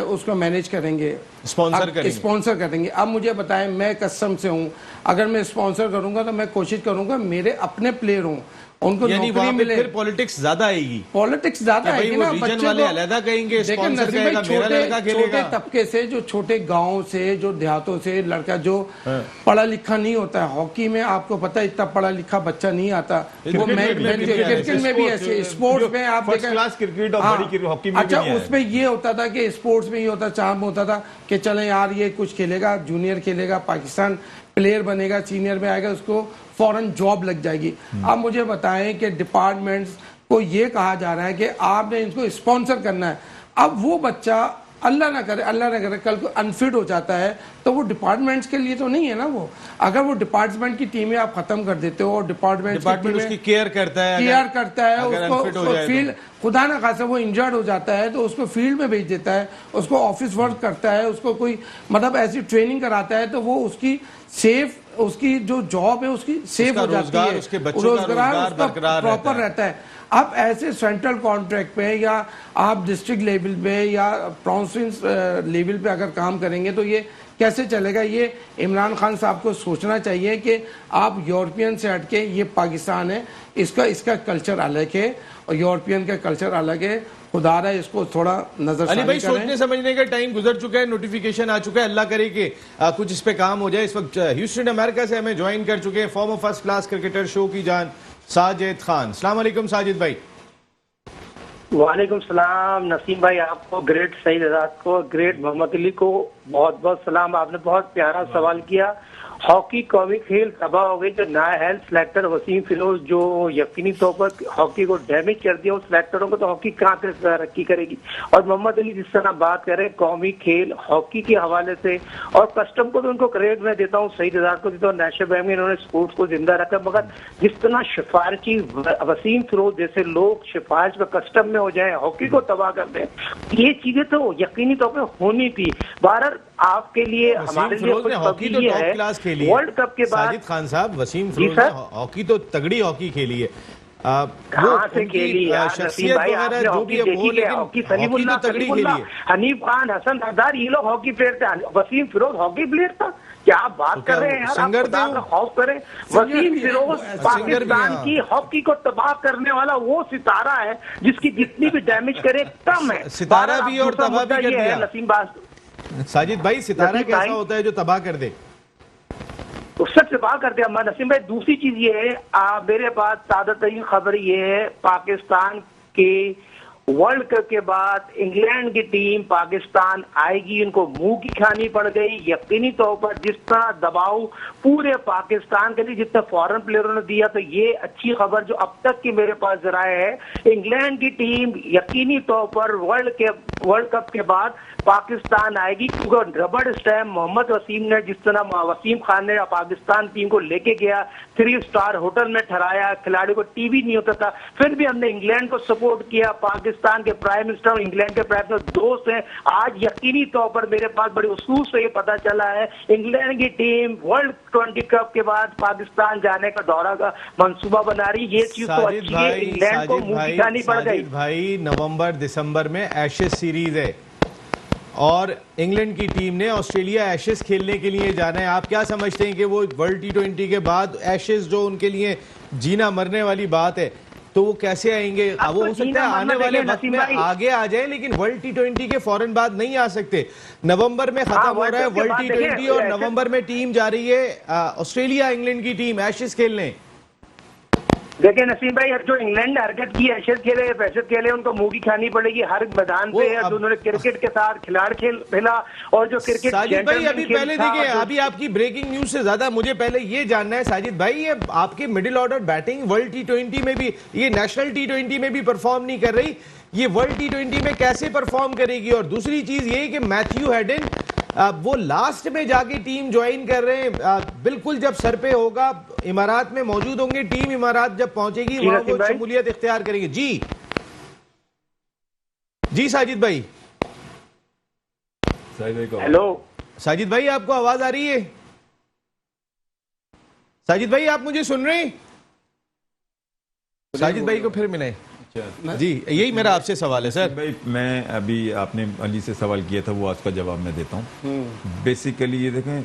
उसको मैनेज करेंगे, स्पॉन्सर करेंगे। अब मुझे बताएं, मैं कस्टम से हूँ, अगर मैं स्पॉन्सर करूंगा तो मैं कोशिश करूंगा मेरे अपने प्लेयर हों, उनको नौकरी मिले। फिर पॉलिटिक्स ज्यादा आएगी, पॉलिटिक्स ज्यादा आएगी ना, बच्चे वाले अलग कहेंगे, स्पॉन्सर कहेगा मेरा लड़का खेलेगा। छोटे तबके से, जो छोटे गांव से, जो देहातों से लड़का जो पढ़ा लिखा नहीं होता है, हॉकी में आपको पता है इतना पढ़ा लिखा बच्चा नहीं आता, वो क्रिकेट में भी ऐसे, स्पोर्ट्स में आप देखें। अच्छा, उसमें ये होता था कि स्पोर्ट्स में ये होता, चाम होता था कि चले यार ये कुछ खेलेगा, जूनियर खेलेगा, पाकिस्तान प्लेयर बनेगा, सीनियर में आएगा, उसको फौरन जॉब लग जाएगी। अब मुझे बताएं कि डिपार्टमेंट्स को ये कहा जा रहा है कि आपने इनको स्पॉन्सर करना है। अब वो बच्चा अल्लाह ना करे कल को अनफिट हो जाता है तो वो डिपार्टमेंट्स के लिए तो नहीं है ना। वो अगर वो डिपार्टमेंट की टीमें आप खत्म कर देते हो और डिपार्टमेंट उसकी केयर करता है उसको फील्ड, खुदा ना खासा वो इंजर्ड हो जाता है तो उसको फील्ड में भेज देता है, उसको ऑफिस वर्क करता है, उसको कोई मतलब ऐसी ट्रेनिंग कराता है तो वो उसकी सेफ, उसकी जो जॉब है उसकी सेफ हो जाती है, उसके बच्चों का रोजगार प्रॉपर रहता है। अब ऐसे सेंट्रल कॉन्ट्रैक्ट पे या आप डिस्ट्रिक्ट लेवल पे या प्रोविंस लेवल पे अगर काम करेंगे तो ये कैसे चलेगा? ये इमरान खान साहब को सोचना चाहिए कि आप यूरोपियन से हटके, ये पाकिस्तान है, इसका कल्चर अलग है और यूरोपियन का कल्चर अलग है। खुदा रहा है इसको थोड़ा नजर अली भाई, सोचने समझने का टाइम गुजर चुका है, नोटिफिकेशन आ चुका है, अल्लाह करे कि कुछ इस पे काम हो जाए। इस वक्त ह्यूस्टन अमेरिका से हमें ज्वाइन कर चुके हैं farmer first class cricketer, show की जान, साजिद खान। अस्सलाम वालेकुम साजिद भाई। वालेकुम सलाम नसीम भाई, आपको, ग्रेट सईद आजाद को, ग्रेट मोहम्मद अली को बहुत बहुत सलाम। आपने बहुत प्यारा सवाल किया हॉकी कौमी खेल तबाह हो गई। जो नया हेल्थ सेलेक्टर वसीम फिरोज जो यकीनी तौर पर हॉकी को डैमेज कर दिया, उस सेलेक्टरों को तो हॉकी कहाँ से तरक्की करेगी। और मोहम्मद अली जिस तरह बात कर रहे हैं कौमी खेल हॉकी के हवाले से, और कस्टम को तो उनको क्रेडिट मैं देता हूँ, सही रिजात को देता हूँ, नेशनल बैंक में इन्होंने स्पोर्ट्स को जिंदा रखा, मगर जिस तरह सिफारिशी वसीम फिरोज जैसे लोग सिफारिश में कस्टम में हो जाए, हॉकी को तबाह कर दें, ये चीजें तो यकीनी तौर पर होनी थी। भारत आपके लिए हमारे लिए फिरोज ने हॉकी तो टॉप क्लास खेली है। वर्ल्ड कप के बाद साजिद खान साहब, वसीम फिरोज ने हॉकी तो तगड़ी हॉकी खेली है। कहाँ से खेली यार नसीम भाई, आपने जो हॉकी भी है वो, देखी है? लेकिन हॉकी हॉकी सलीमुल्लाह तो तगड़ी खेली है। हनीफ खान, हसन सरदार, ये लोग हॉकी प्लेयर थे। वसीम फिरोज हॉकी प्लेयर था? क्या आप बात कर रहे हैं यार, आप सिंगर खुदा थे का वो। खौफ करें। वसीम फिरोज पाकिस्तान हाँ। की हॉकी को तबाह करने वाला वो सितारा है जिसकी जितनी भी डैमेज करे कम है। सितारा भी और दूसरा तबाह भी मुद्दा कर ये है दिया। नसीम बात, साजिद भाई, सितारा नसीम कैसा भाई, होता है जो तबाह कर दे? तो सबसे बात करते हैं नसीम भाई। दूसरी चीज ये है, मेरे पास ताज़ा तरीन खबर ये है, पाकिस्तान के वर्ल्ड कप के बाद इंग्लैंड की टीम पाकिस्तान आएगी, इनको मुंह की खानी पड़ गई। यकीनी तौर पर जिस तरह दबाव पूरे पाकिस्तान के लिए जितना फॉरेन प्लेयरों ने दिया, तो ये अच्छी खबर जो अब तक की मेरे पास जराए है, इंग्लैंड की टीम यकीनी तौर पर वर्ल्ड कप के बाद पाकिस्तान आएगी, क्योंकि रबड़ स्टैम्प मोहम्मद वसीम ने जिस तरह वसीम खान ने पाकिस्तान टीम को लेके गया, 3 स्टार होटल में ठहराया, खिलाड़ी को टीवी नहीं होता था, फिर भी हमने इंग्लैंड को सपोर्ट किया। पाकिस्तान के प्राइम मिनिस्टर और इंग्लैंड के प्राइम मिनिस्टर दोस्त हैं। आज यकीनी तौर पर मेरे पास बड़ी अफसोस से ये पता चला है, इंग्लैंड की टीम वर्ल्ड 20 कप के बाद पाकिस्तान जाने का दौरा का मंसूबा बना रही। ये चीज तो अच्छी है, इंग्लैंड को मुंह की खानी पड़ गई। भाई, नवंबर दिसंबर में एशेज सीरीज है और इंग्लैंड की टीम ने ऑस्ट्रेलिया एशेज खेलने के लिए जाना है। आप क्या समझते हैं कि वो वर्ल्ड T20 के बाद एशेज जो उनके लिए जीना मरने वाली बात है, तो वो कैसे आएंगे? वो हो सकता है आने वाले वक्त में आगे आ जाए, लेकिन वर्ल्ड T20 के फौरन बाद नहीं आ सकते। नवंबर में खत्म हो रहा है वर्ल्ड T20 और नवंबर में टीम जा रही है ऑस्ट्रेलिया, इंग्लैंड की टीम एशेज खेलने। देखिए नसीम भाई, अब जो इंग्लैंड ने हरकत की, एशेज खेले, पैसेज खेले, उनको मुंह की खानी पड़ेगी हर मैदान पे। जो उन्होंने क्रिकेट के साथ खिलाड़ खेला और जो क्रिकेट साजिद भाई, अभी पहले देखिए, अभी आपकी ब्रेकिंग न्यूज से ज्यादा मुझे पहले ये जानना है साजिद भाई, ये आपके middle order batting world T20 में भी, ये नेशनल T20 में भी परफॉर्म नहीं कर रही, ये वर्ल्ड T20 में कैसे परफॉर्म करेगी? और दूसरी चीज ये कि मैथ्यू हेडन वो लास्ट में जाके टीम ज्वाइन कर रहे हैं, बिल्कुल जब सर पे होगा, इमारात में मौजूद होंगे, टीम इमारात जब पहुंचेगी वहां वो शमूलियत इख्तियार करेंगे। जी साजिद भाई। हेलो साजिद भाई, आपको आवाज आ रही है? साजिद भाई, आप मुझे सुन रहे हैं? साजिद भाई को फिर मिले जी, यही मेरा आपसे सवाल है सर। भाई, मैं अभी आपने अली से सवाल किया था, वो आज का जवाब मैं देता हूँ। बेसिकली ये देखें,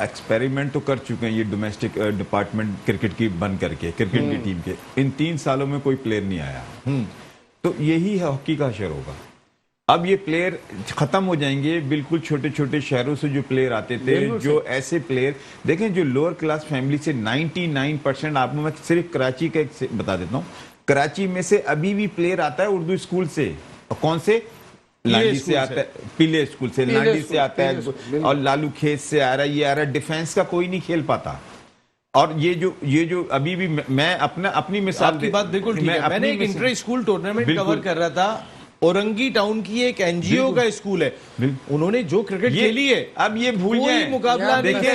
एक्सपेरिमेंट तो कर चुके हैं ये डोमेस्टिक डिपार्टमेंट क्रिकेट की बंद करके, क्रिकेट की टीम के इन 3 सालों में कोई प्लेयर नहीं आया। तो यही हॉकी का असर होगा। अब ये प्लेयर खत्म हो जाएंगे, बिल्कुल छोटे छोटे शहरों से जो प्लेयर आते थे, जो ऐसे प्लेयर देखें जो लोअर क्लास फैमिली से 99%, आपको मैं सिर्फ कराची का एक बता देता हूँ, कराची में से अभी भी प्लेयर आता है उर्दू स्कूल से। और कौन से? लाडी से आता है, पीले स्कूल से, लाडी से आता है, और लालू खेत से आ रहा है, ये आ रहा है। डिफेंस का कोई नहीं खेल पाता। और ये जो अभी भी मैं अपनी मिसाल, आपकी बात बिल्कुल ठीक है। मैंने एक इंटर स्कूल टूर्नामेंट कवर कर रहा था, औरंगी टाउन की एक एनजीओ का स्कूल है, उन्होंने जो क्रिकेट खेली है, अब ये भूल जाए मुकाबला देखिए,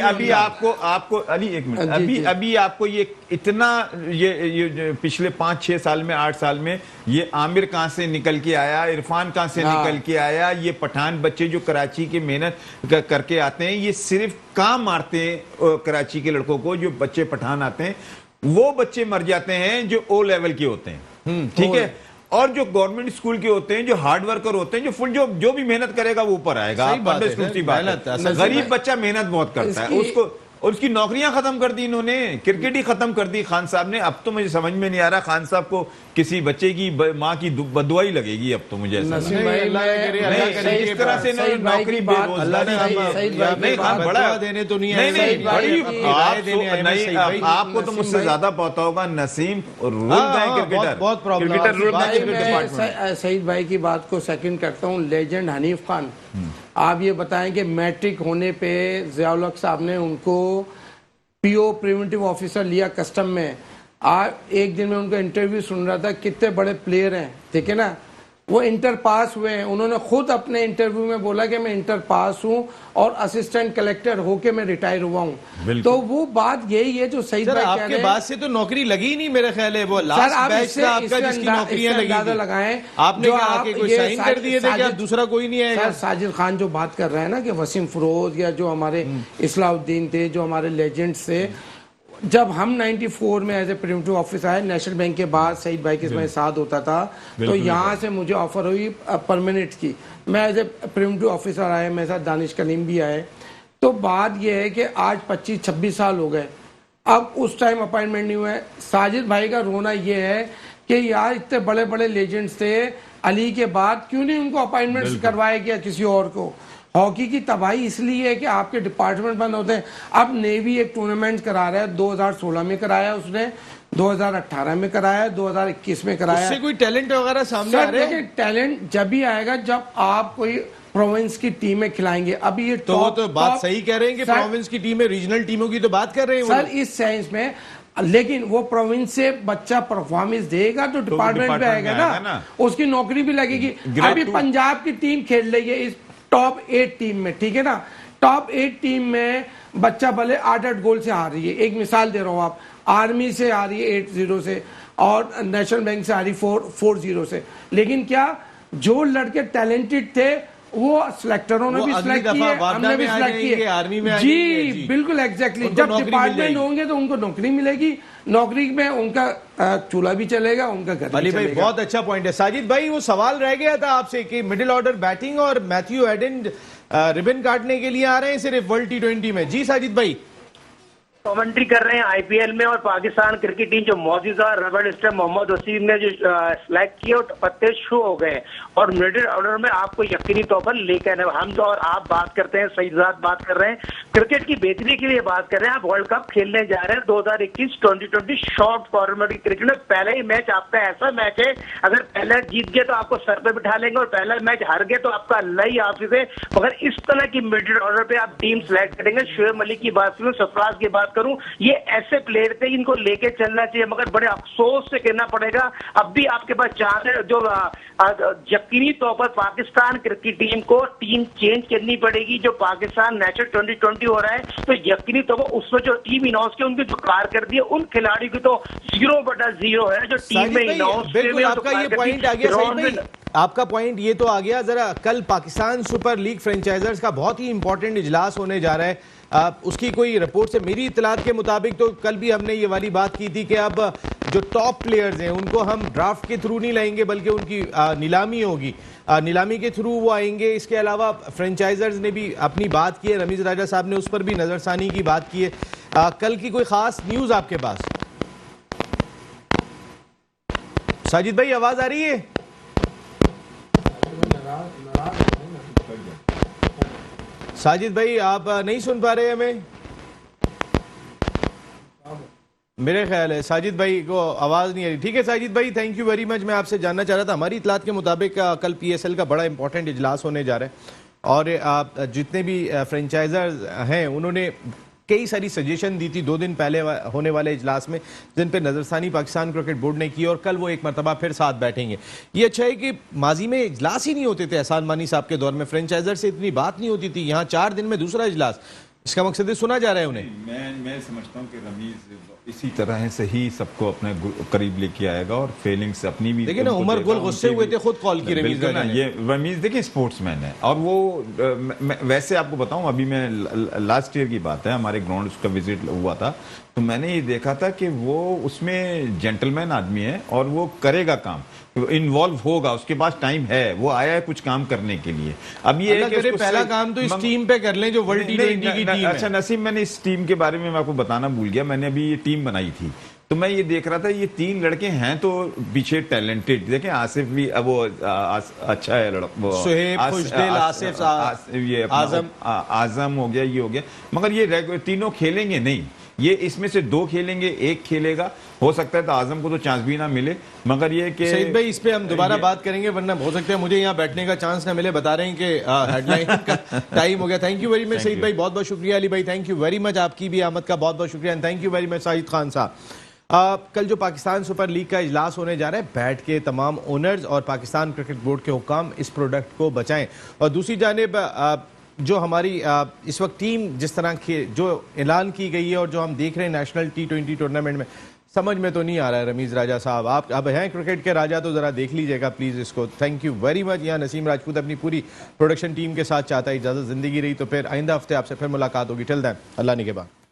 अभी आपको अली एक मिनट, अभी आपको ये इतना ये पिछले 5-6 साल में, 8 साल में, ये आमिर कहां से निकल के आया, इरफान कहां से निकल के आया, ये पठान बच्चे जो कराची के मेहनत करके आते हैं, ये सिर्फ काम मारते हैं कराची के लड़कों को। जो बच्चे पठान आते हैं वो बच्चे मर जाते हैं जो O लेवल के होते हैं, ठीक है। और जो गवर्नमेंट स्कूल के होते हैं, जो हार्ड वर्कर होते हैं, जो फुल जो भी मेहनत करेगा वो ऊपर आएगा। गरीब बच्चा मेहनत बहुत करता है, उसको और उसकी नौकरियां खत्म कर दी इन्होंने, क्रिकेट ही खत्म कर दी खान साहब ने। अब तो मुझे समझ में नहीं आ रहा खान साहब को किसी बच्चे की माँ की बदुआ ही लगेगी अब तो मुझे ऐसा। इस तरह से नौकरी बेरोजगारी बड़ा देने तो नहीं है। आपको तो मुझसे ज्यादा पता होगा, नसीम रूल क्रिकेटर। सईद भाई की बात को सेकंड करता हूँ। लेजेंड हनीफ खान आप ये बताएं कि मैट्रिक होने पे ज़ियाउल हक साहब ने उनको पीओ प्रिवेंटिव ऑफिसर लिया कस्टम में। आज एक दिन में उनका इंटरव्यू सुन रहा था, कितने बड़े प्लेयर हैं, ठीक है ना, वो इंटर पास हुए हैं। उन्होंने खुद अपने इंटरव्यू में बोला कि मैं इंटर पास हूं और असिस्टेंट कलेक्टर होके मैं रिटायर हुआ हूं। तो वो बात यही है जो सही सर बात कह आपके रहे हैं। बाद से तो नौकरी लगी ही नहीं, मेरे ख्याल है वो सर लास्ट आप बैच था आपका जिसकी नौकरियां लगी थी। लगाएं, आपने जो क्या आप आके कोई ये साइन कर दिए थे कि अब दूसरा कोई नहीं आएगा? सर साजिद खान जो बात कर रहे हैं ना कि वसीम फरोज या जो हमारे इस्लाउद्दीन थे, जो हमारे लेजेंड्स थे, जब हम 94 में एज ए प्रिवेंटिव ऑफिसर आए, नेशनल बैंक के बाद सईद भाई के मेरे साथ होता था, तो यहाँ से मुझे ऑफर हुई परमानेंट की। मैं एज ए प्रिवेंटिव ऑफिसर आया, मेरे साथ दानिश कलीम भी आए। तो बात यह है कि आज 25-26 साल हो गए, अब उस टाइम अपॉइंटमेंट नहीं हुआ है। साजिद भाई का रोना यह है कि यार इतने बड़े बड़े लेजेंड्स थे, अली के बाद क्यों नहीं उनको अपॉइंटमेंट करवाया गया किसी और को। हॉकी की तबाही इसलिए है कि आपके डिपार्टमेंट बंद होते हैं। अब नेवी एक टूर्नामेंट करा रहा है, 2016 में कराया उसने, 2018 में कराया, 2021 में कराया। उससे कोई टैलेंट वगैरह सामने आ रहे हैं? टैलेंट जब भी आएगा जब आप कोई प्रोविंस की टीम में खिलाएंगे। अभी ये तो वो तो बात सही कह रहे हैं कि प्रोविंस की टीम में, रीजनल टीमों की तो बात कर रहे हैं सर इस सेंस में, लेकिन वो प्रोविंस से बच्चा परफॉर्मेंस देगा तो डिपार्टमेंट पे आएगा ना, उसकी नौकरी भी लगेगी। अभी पंजाब की टीम खेल रही है इस टॉप 8 टीम में, ठीक है ना, टॉप 8 टीम में बच्चा भले 8-8 गोल से हार रही है। एक मिसाल दे रहा हूं, आप आर्मी से आ रही है 8-0 से और नेशनल बैंक से आ रही 4-0 से, लेकिन क्या जो लड़के टैलेंटेड थे वो सिलेक्टरों ने भी सिलेक्ट किए, हमने भी सिलेक्ट किए आर्मी में जी बिल्कुल एग्जैक्टली। जब डिपार्टमेंट होंगे तो उनको नौकरी मिलेगी, नौकरी में उनका चूल्हा भी चलेगा, उनका घर अली भी भाई चलेगा। बहुत अच्छा पॉइंट है। साजिद भाई वो सवाल रह गया था आपसे कि मिडिल ऑर्डर बैटिंग और मैथ्यू एडन रिबन काटने के लिए आ रहे हैं सिर्फ वर्ल्ड T20 में। जी साजिद भाई कमेंट्री कर रहे हैं आईपीएल में, और पाकिस्तान क्रिकेट टीम जो मौजूदा रबड़ स्टम्प मोहम्मद वसीम ने जो सिलेक्ट किया और पत्ते शो हो गए, और मिडिल ऑर्डर में आपको यकीनी तौर पर लेकर हम तो, और आप बात करते हैं, सईदात बात कर रहे हैं, क्रिकेट की बेहतरी के लिए बात कर रहे हैं। आप वर्ल्ड कप खेलने जा रहे हैं 2021 2020 शॉर्ट फॉर्मेट की क्रिकेट में पहला ही मैच आपका ऐसा मैच है, अगर पहला जीत गए तो आपको सर पे बिठा लेंगे और पहला मैच हार गए तो आपका अल्लाह ही हाफिज है। मगर इस तरह की मिडिल ऑर्डर पे आप टीम सेलेक्ट करेंगे। शोएब मलिक की बात करूं, सरफराज की बात करूं, ये ऐसे प्लेयर थे इनको लेके चलना चाहिए, मगर बड़े अफसोस से कहना पड़ेगा अब भी आपके पास चांस है। जो यकीनी तौर पर पाकिस्तान क्रिकेट टीम को टीम चेंज करनी पड़ेगी। जो पाकिस्तान नेशनल 2020 हो रहा है तो यकीनी तौर पर उसमें जो टीम इनाउंस की उनकी जो कारकर्दगी है, उन खिलाड़ियों की तो 0/0 है जो टीम में इनाउंस। बिल्कुल आपका ये पॉइंट आ गया साजिद भाई, आपका पॉइंट ये तो आ गया। जरा कल पाकिस्तान सुपर लीग फ्रेंचाइजर्स का बहुत ही इंपॉर्टेंट इजलास होने जा रहा है। उसकी कोई रिपोर्ट से मेरी इतलात के मुताबिक तो कल भी हमने ये वाली बात की थी कि अब जो टॉप प्लेयर्स हैं उनको हम ड्राफ्ट के थ्रू नहीं लाएंगे बल्कि उनकी नीलामी होगी, नीलामी के थ्रू वो आएंगे। इसके अलावा फ्रेंचाइजर्स ने भी अपनी बात की है, रमीज राजा साहब ने उस पर भी नजरसानी की बात की है। कल की कोई खास न्यूज आपके पास? साजिद भाई आवाज आ रही है? साजिद भाई आप नहीं सुन पा रहे हमें? मेरे ख्याल है साजिद भाई को आवाज नहीं आ रही। ठीक है साजिद भाई, थैंक यू वेरी मच। मैं आपसे जानना चाह रहा था, हमारी इतलात के मुताबिक कल PSL का बड़ा इंपॉर्टेंट इजलास होने जा रहा है और जितने भी फ्रेंचाइजर्स हैं उन्होंने कई सारी सजेशन दी थी 2 दिन पहले होने वाले इजलास में, जिन पे नजरसानी पाकिस्तान क्रिकेट बोर्ड ने की और कल वो एक मरतबा फिर साथ बैठेंगे। ये अच्छा है कि माजी में इजलास ही नहीं होते थे, एहसान मानी साहब के दौर में फ्रेंचाइजर से इतनी बात नहीं होती थी, यहाँ 4 दिन में दूसरा इजलास। इसका मकसद है सुना जा रहा है उन्हें। मैं समझता हूँ कि रमीज इसी तरह से ही सबको अपने करीब लेके आएगा और फीलिंग्स अपनी भी। देखिए ना उमर गुल गुस्से हुए थे, खुद कॉल की रमीज ना, ये रमीज देखिए स्पोर्ट्समैन है और वो वैसे आपको बताऊं, अभी मैं लास्ट ईयर की बात है, हमारे ग्राउंड उसका विजिट हुआ था तो मैंने ये देखा था कि वो उसमें जेंटलमैन आदमी है और वो करेगा काम, इन्वॉल्व होगा, उसके पास टाइम है, वो आया है कुछ काम करने के लिए। अब ये है कि पहला काम तो इस टीम पे कर लें जो वर्ल्ड T20 की टीम है। अच्छा नसीम, मैंने इस टीम के बारे में मैं आपको बताना भूल गया, मैंने अभी ये टीम बनाई थी तो मैं ये देख रहा था, ये 3 लड़के हैं तो पीछे टैलेंटेड, देखें आसिफ भी अब वो अच्छा है लड़का, सुहेब, खुशदिल, आसिफ, ये आजम हो गया, ये हो गया, मगर ये तीनों खेलेंगे नहीं, ये इसमें से 2 खेलेंगे, 1 खेलेगा, हो सकता है तो आजम को तो चांस भी ना मिले, मगर ये कि सईद भाई इस पे हम दोबारा बात करेंगे, वरना हो सकता है मुझे यहाँ बैठने का चांस ना मिले। बता रहे हैं कि हेडलाइन का टाइम हो गया। Thank you very much Saeed भाई, बहुत बहुत शुक्रिया। अली भाई थैंक यू वेरी मच, आपकी भी आमद का बहुत बहुत शुक्रिया। And thank you very much Shahid Khan साहब। कल जो पाकिस्तान सुपर लीग का इजलास होने जा रहा है, बैठ के तमाम ओनर्स और पाकिस्तान क्रिकेट बोर्ड के हुक्काम इस प्रोडक्ट को बचाएं। और दूसरी जानिब जो हमारी इस वक्त टीम जिस तरह जो ऐलान की गई है और जो हम देख रहे हैं नेशनल T20 टूर्नामेंट में, समझ में तो नहीं आ रहा है। रमीज राजा साहब, आप अब हैं क्रिकेट के राजा, तो ज़रा देख लीजिएगा प्लीज़ इसको। Thank you very much. यहाँ नसीम राजपूत अपनी पूरी प्रोडक्शन टीम के साथ चाहता है इजाज़त, ज़िंदगी रही तो फिर आइंदा हफ्ते आपसे फिर मुलाकात होगी। टिल देन अल्लाह निगहबान।